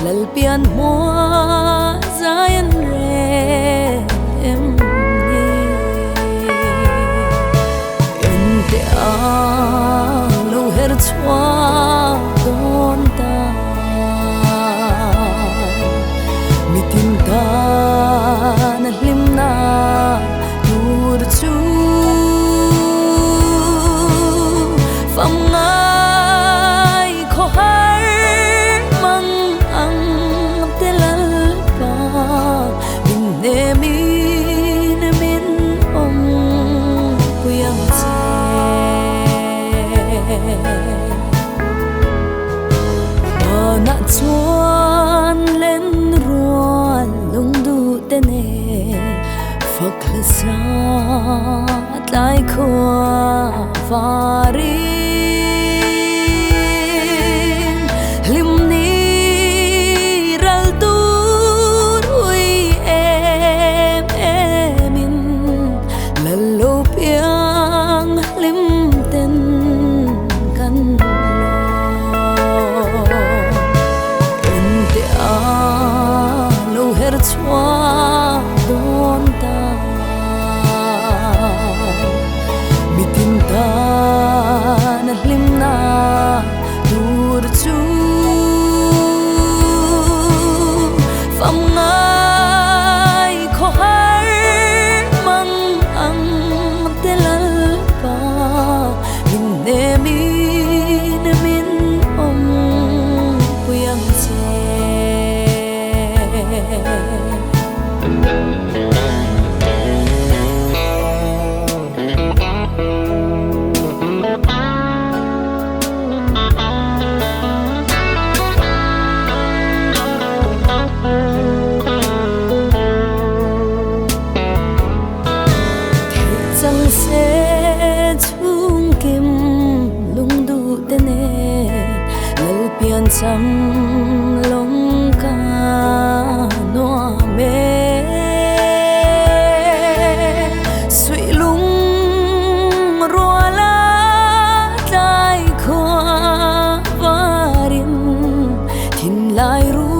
lalpian mua zayan re em ni ente a lo her chwa don ta mitin ta na hlimna nur chu fam ngai kho har mang ang telal pa min ne min om kuyang che na chuan len ruan lung du te ne fakla sa tlai khwa varin lim ni ral tur ui emin lalo piang lim ten kan her chwa don ta mitin ta na hlimna dur chu fam ngai kho har mang ang telal pa min ne min om kuyang che chẳng sẽ chung kim lung du te ne lal pian cham long ka noa me sui lung ruala tai khwa varin thin lai ru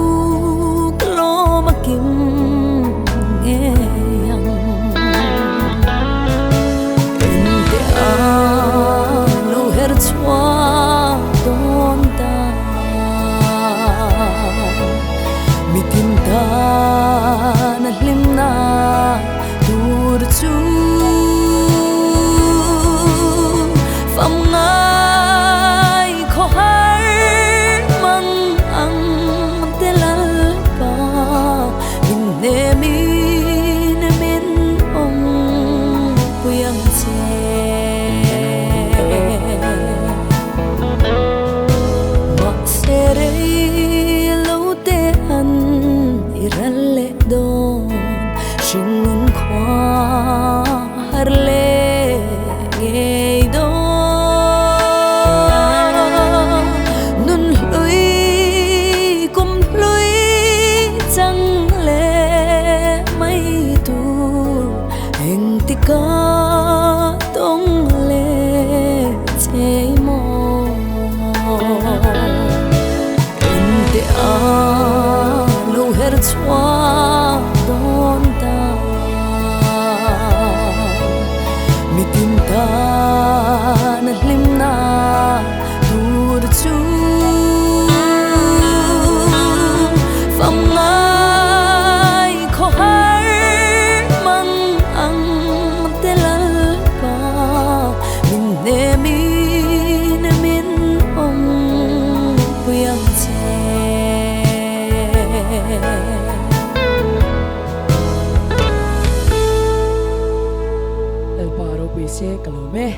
lo makim nge yang ente a lo her chwa don ta mitin ta na hlimna dur chu fam ngai kho har mang ang telal pa min ne min om kuyang che ma sere lo te an iralle don shingun khwa har le nge do nun lui kum lui chang le mai tu heng tika tong le che mo ente a lo her chwa don ta mitin ta na hlimna dur chu fam ngai kho har mang ang telal pa min ne min om kuyang che El paro pise kalome